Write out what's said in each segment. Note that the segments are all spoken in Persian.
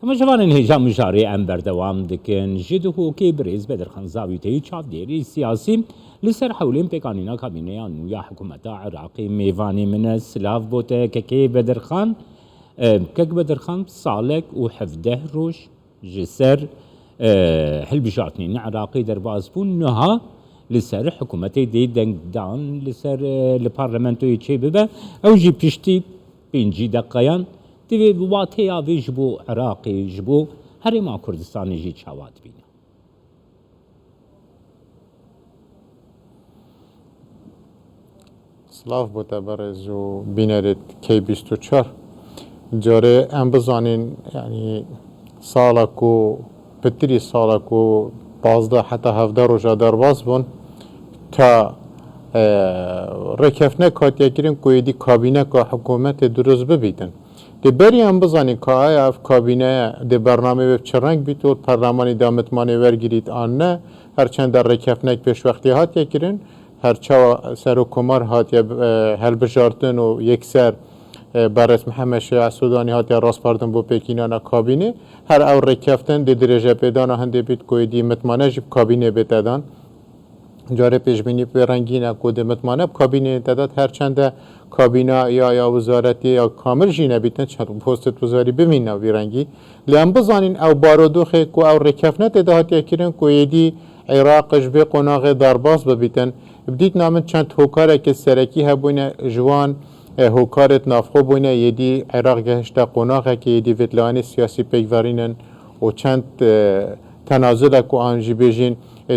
تماشاوان هێژان مژارەی ئەم بەردەوام دکن ji dihokê birêz Bedirxan Zawîteyî çavdêrî siyasî li ser hewlên pêkanîna kabîneya nû ya hikûmeta Iraqê mêvanê min e silav bote kekê Bedirxan kek Bedirxan salek û hevdeh roj ji ser hilbijartinên Iraqê derbas bûn niha li ser hikûmetê dê dengdan li ser li parlamentoyê çê bibe ew jî piştî pêncî deqeyan divê wateya vê ji bo Iraqê ji bo Herêma Kurdistanê jî çawa dibîne. Silav bû te berêz û bînerê K24 carê em bizanîn yanî sala ku pitirî sala ku 15 heta 17 roja derbas bûn ta rêkefnek hatiye kirin ku êdî kabîneka hikûmetê durust bibîtin. Di berî em bizanîn ka aya ev kabîneya di bernamê wê çi reng bît û perlemanî da mitmanê wergirît an ne herçend rêkefnek pêşwextî hatiye kirin her çawa serokkomar hatiye helbijartin û yekser Berez Mihemed Şêya Sudanî hatiye rastbardin bo pêkînana kabînê her ew rêkeftin di dirêje pêdana hindê bît ku êdî mitmane jî kabînê bê te dan carê pêşbînî pê rengîn e ku di mitmane kabînê te dat herçend de kabîna ya wizaretî ya kamil jî nebîtin postê wizarî bimîne vî rengî lê em bizanîn ew barodoxê ku ew rêkefne tê de hatiye kirin ku êdî Iraq ji vê qonaxê derbas bibîtin dîtna min çend hokareke serekî hebûne ji wan hokarên navxwe bûne êdî Iraq gehişte qonaxekê êdî vêtlanê siyasî pêkverînin û çend tenazulek ku an jî bêjin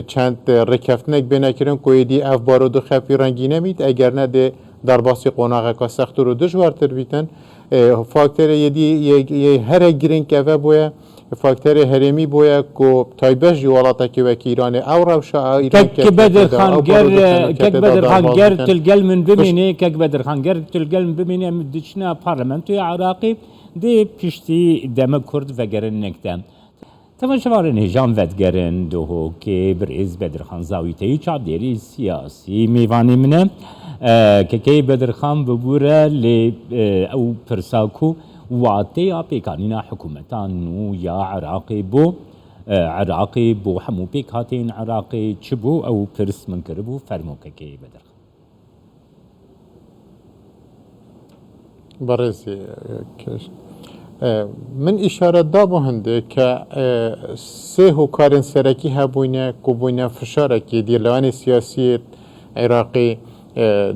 çend rêkeftinek bêne kirin ku êdî ev barodoxe vî rengî nemît eger ne dê derbasî qonaxeka sextir û dijwartir bîtin fakterê êdî here girîng keve bûye fakterê herêmî bûye ku taybet jî welatekî wekî Îranê ew rewşa Kek Bedirxan ger tilgel min bimînê kek Bedirxan ger tilgel min bimînê em diçine parlamentoya Iraqê dê piştî deme Kurd vegerinek de. Temaşavarên hêjan vedgerin dihokê birêz Bedirxan Zawîteyî çavdêrî siyasî mêvanê min e kekê Bedirxan bibûre lê ew pirsa ku wateya pêkanîna hikûmeta nû ya Iraqê bo hemû pêk hatên Iraqê çi bû ew pirs min kiribû fermo kekê Bedirxan. Berêzî min îşaret dabû hindê ke sê hokarên serekî hebûne ku bûne fişarekî dîlanê siyasî Iraqê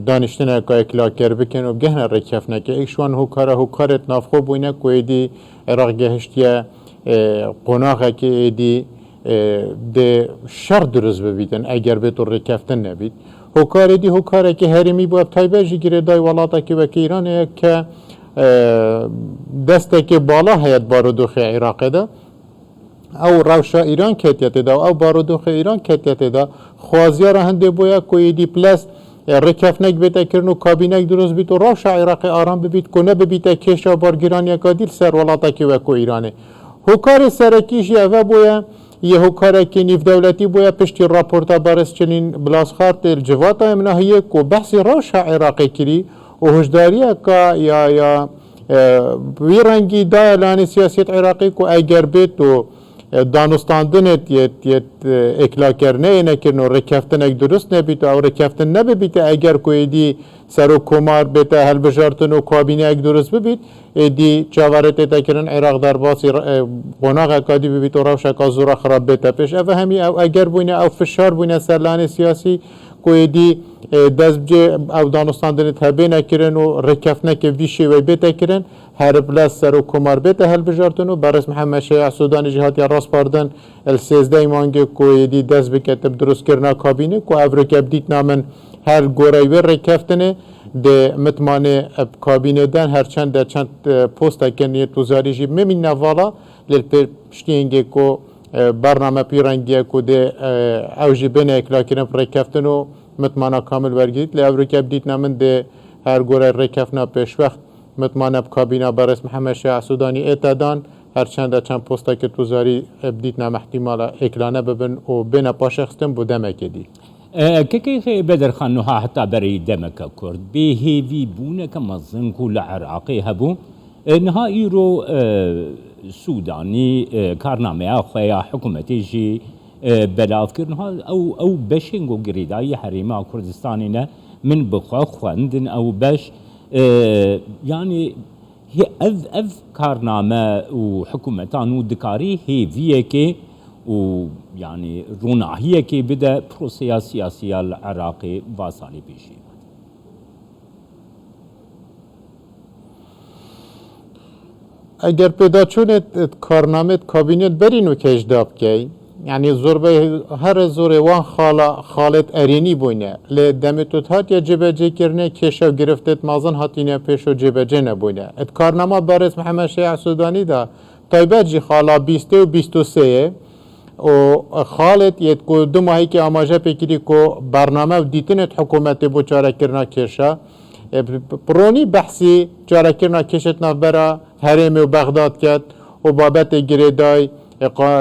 daniştineka eklaker bikin û gehne rêkefneke ek şwan hokarê navxwe bûne ku êdî Iraq gehiştiye qonaxekê êdî dê şer durust bibîtin eger bêt û rêkeftin nebît hokar êdî hokarekî herêmî bû ev taybet jî girêdayî welatekî wekî Îranê ye ke destekê bala heye barodoxê Iraqê de ew rewşa Îran ketiye tê da ew barodoxê Îran ketiye tê da xwaziyara hindê bûye ku êdî ples rêkefnek bête kirin û kabînek durust bît û rewşa Iraqê aram bibît ku nebibîte kêşa bargîraniyeka dîl ser welatekî wek û Îranê hokarê serekî jî ev bûye yê hokarekî nîvdewletî bûye piştî raporta Barezçilîn Bilasxartê civata em nahiye ku behsî rewşa Iraqê kirî û hişdariyeka ya vî rengî daye lanê siyasîyet Iraqê ku eger bêt û danûstandinê yet eklakerneyê nekirin û rêkeftinek durust nebît ew rêkeftin nebibîte eger ku êdî serokkomar bête helbijartin û kabîneyek durust bibît êdî çavarê tê kirin Iraq derbasî qonaxeka dî bibît û rewşeka zora xirab bête pêş ev hemî ew eger bûne ew fişar bûne ser lanê siyasî ku êdî destcê ew danûstandinê hebe nekirin û rêkefnekê vî şêweyê bête kirin her ples serokkomar bête helbijartin û Berez Mihemed Şêya Sudanî jî hatiye rastbardin el sêzdehê mangê ku êdî dest biketin durustkirina kabînê ku ev rêkef dîtna min her gorey wê rêkeftinê dê mitmanê ev kabînê den herçend de çend postekên niyetguzarî jî memîne vala lê piştiyengê ku bername pî rengiye ku dê ew jî bêne eklakirin rêkeftin û mitmana kamil wergirît lê ev rêkef dîtna min dê her gorey rêkefna pêşwext mitmane kabîna Berez Mihemed Şêya Sudanî ête dan herçend de çend postekê tuzarî dîtna mehtimala eklane bibin û bêne paşexistin bû demekê dî. Kekê Bedirxan niha heta berî demeka Kurd bêhêvî bûneke mezin ku li Iraqê hebû نهایی رو سودانی کارنامه خواه حکومتی جی بلاف کرنها او بشنگو گریدای حریمه کردستانی نه من بخوا خواندن او بش يعني هي اف كارنامه وحكومتان ودكاري هي فيكي ويعني روناهيه كي بدا بروسيا سياسيه العراقي باصالي بيجي اگر پیدا چون کارنامه کابینت برین و کشداب کی یعنی زوربه هر زور وان خالت ارینی بونه ل دمتوت هات یا جبهه کرنه کشو گرفتت مازن هاتینه پیشو جبهه نبونه ات کارنامه بارز محمد شیع سودانی دا تایبت جی خالا 20 و 23 و خالت یت کو دو ماهی که آماجه پیکری کو برنامه و دیتنت حکومت بو چاره کرنا کشا برونی بحثی چاره کرنا کشت نفبرا هرم و بغداد کرد و بابت گریدای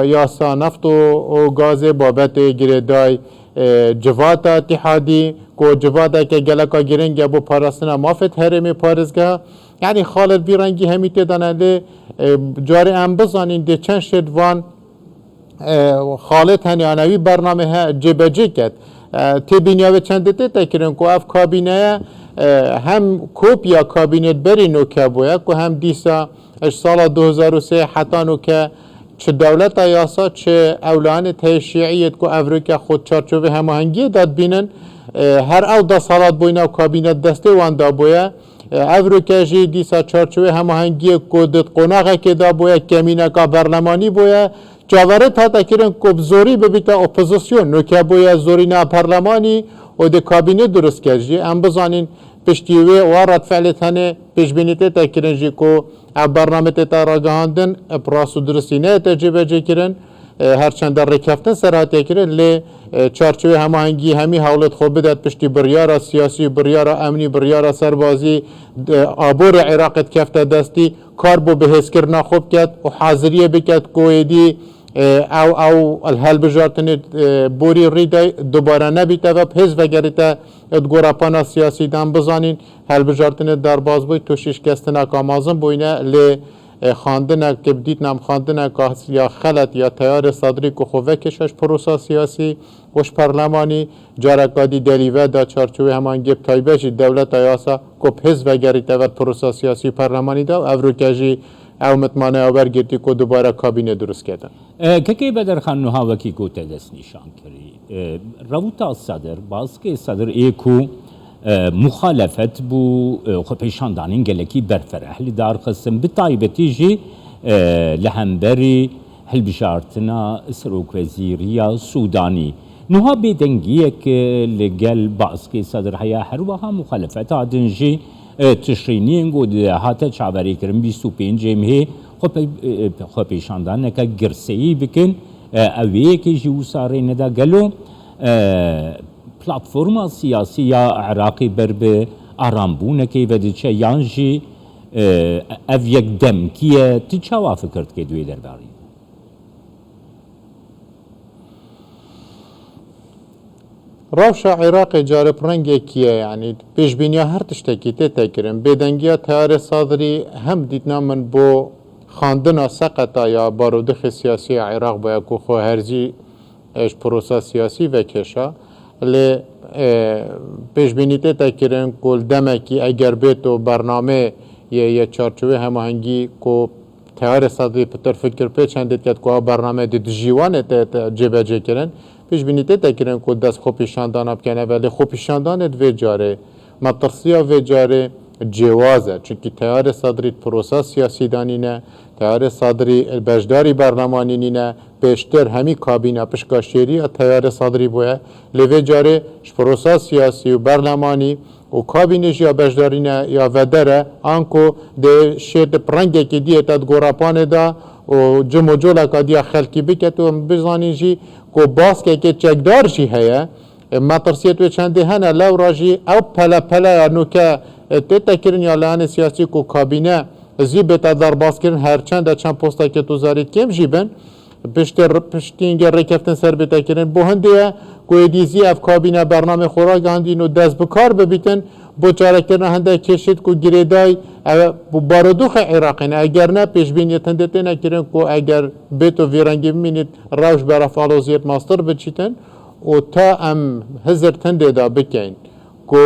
یاسا نفت و گاز بابت گریدای جوات اتحادی کو جواتا که گلکا گرنگ بو پارستنا مافت هرم پارزگاه یعنی خالد بیرنگی همیته داننده جاری ام بزانین ده چند شدوان خالد هنیانوی برنامه ها جبجه کرد تی بینیاوه چنده تی تکرن که اف کابینه هم کوپیا کابینت بری نوکه بویا که هم دیسا اش سال 2003 حتی نوکه چه دولت یاسا چه اولان تشیعیت که افریقا خود چارچوبه هماهنگی داد بینن هر او دا سالات بوینا و کابینت دسته وان دا بویا افریقا جی دیسا چارچوبه هماهنگی کودت قناغه که دا بویا کمینه که برلمانی بویا جاوره تا تکرن کب زوری ببیتا اپوزیسیون نوکه بویا زوری نا پرلمانی و ده کابینه درست کرجی ام بزانین پشتیوه وارد فعلیت هنه پیشبینیته تکرن جی که برنامه تا راگهاندن پراسو درستی نه تجربه جی کرن هرچند در رکفتن سرعت کرن لی چارچوه هماهنگی همی حولت خوب بدد پشتی بریارا سیاسی بریارا امنی بریارا سربازی آبور عراقت کفته دستی کار بو بحث کرنا خوب کرد و حاضریه بکد کویدی او الهل بجارتن بوری ریدای دوباره نبیته و پس وگریته ادگوراپانا سیاسی دم بزانین هل بجارتن در باز بوی توشیش کستنا کامازن بوینه لی خواندنه که بدید نام خواندنه که یا خلط یا تیار صدری که خواه کشش پروسا سیاسی وش پرلمانی جارکادی دلیوه دا چارچوه همان گب تایبه جی دولت آیاسا که پس وگریته و پروسا سیاسی پرلمانی دا و افروکه جی او متمانه آور گرتی که دوباره کابینه درست کردن که بدر خانوها وکی کو تدست نشان کری روتا صدر باز که صدر ایکو مخالفت بو خپیشاندانین گلکی برفره لدار قسم بطایبتی جی لهمبری هلبشارتنا سروک وزیریا سودانی نوها بدنگیه که لگل باز که صدر حیا هروها مخالفت آدنجی تشرینین گود هاته چاوری کرن 25 جمعه خپیشاندان که گرسهی بکن اویه که جیو ساره ندا گلو پلاتفورما سیاسی یا عراقی بربه آرامبونه که ودی چه یانجی او یک دمکیه تی چاوا فکرد که دوی درباری روشا عراق جار پرنگه کیه یعنی پیش بینیا هر تشتکی تکرم بدنگیا تیار صادری هم دیدنا من بو خاندنا سقطا یا بارودخ سیاسی عراق باید که خو هرزی اش پروسا سیاسی و کشا لی پیش بینیته تکرن کل دمکی اگر بیت و برنامه یه چارچوه هماهنگی که تیار صادری پتر فکر پیچندید که برنامه دید جیوانه جبه جه کرن پیش بینیده تکرن که دست خوپیشاندان بکنه ولی خوپیشاندانت وی جاره مطرسیا وی جاره جوازه چونکه تیار صدری پروسا سیاسی دانینه تیار صدری بجداری برنامانی نینه پیشتر همی کابینه پشکاشیری تیار صدری بویه لیوی جاره پروسا سیاسی و برنامانی و کابینش یا بجدارینه یا ودره آنکو ده شید پرنگه که دیه تد گوراپانه دا و جمع جوله که دیا خلکی بکت و بزانی جی که باز که چکدار جی هیا مطرسیت و چنده هنه لو راجی او پلا پلا یا نوکه تیتا کرن یا لحن سیاسی که کابینه زی بیتا در باز کرن هر چند چند پوستا که تو زارید کم جیبن پشتینگه رکفتن سر بیتا کرن بو هنده که دیزی اف کابینه برنامه خوراک هندین و دست بکار ببیتن بۆ چارەکردن هەندێک کێشێت و گرێدای بارودۆخی عێراقین ئەگەر نە پێشبینیت هەندێک تێ نەکردن و ئەگەر بێت و vێرەنگی ببینیت ڕەوش بەرەفاڵۆزیەت ماستر بچیتن و تا ئەم هزر تندێدا بکەین کو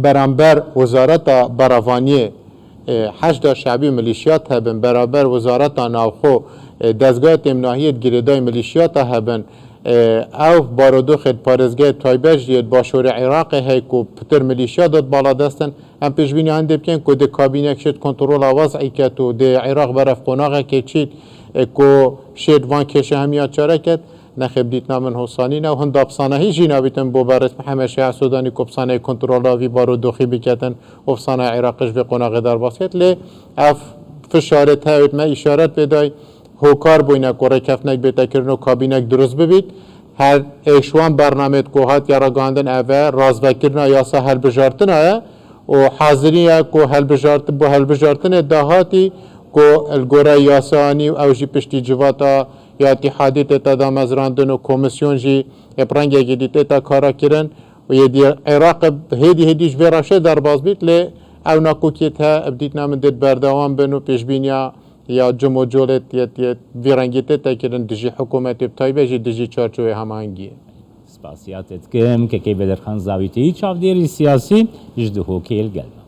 بەرامبەر وەزارەتە بەڕەوانیە حەشدا شعبی ملیشیات هەبن بەرامبەر وەزارەتە ناوخۆ دەستگای تێمناهیەت گرێدای ملیشیاتە هەبن ئەو بارودۆخێت پارێزگای تایبەت باشووری عێراقی هەیە و پتر ملیشیاتت باڵا دەستن ئەم پێشبینی هەندێک بکەین کو دێ کابینێکشت کۆنتڕۆڵا وەزعی کەت و دێ عێراق بەرەف قۆناغێکی چیت کو شێت وان کێشە هەمیان چارەکەت نەخێب دیتنا من حوسانینە و هەندا پسانە هیچی نابێتن بۆ بەڕێز محەممەد شیع سوودانی کۆپسانەی کۆنتڕۆڵاوی بارودۆخی بکەتن و پسانە عێراقش بێ قۆناغی دەرباسێت لێ ئەف فشارێت هەوێت مە ئیشارەت پێدای هۆکار بووینە کو ڕێکەفنێک بێتەکردن و کابینێک دروست ببیت هەر ئێشوان بەرنامێت کو هات یا ڕگاندن ئەڤە ڕازڤەکردنە یاسا هەلبژارتنایە و حاضریە کو هەلبژارتن بۆ هەلبژارتنێت داهاتی کو الگۆرە یاسانی و ئەو ژی پشتی جواتە یا اتحادی تێتادا مەزراندن و کۆمسیۆن ژی ڕەنگێکی دی تێتا کارەکردن و یەدی عێراق هێدیش vê reşê derbas bît lê ew nakokiyet he ev dîtna min dêt berdewam bin û pêşbîniya ya cumhurcolê vê rengî tê tekirin dijî hikûmetê bi taybet jî dijî çarçoyê hemahengiyê. Spasiyatet kim, kekê Bedirxan Zavîtî çavdêrî siyasî ji di hokê il gelme.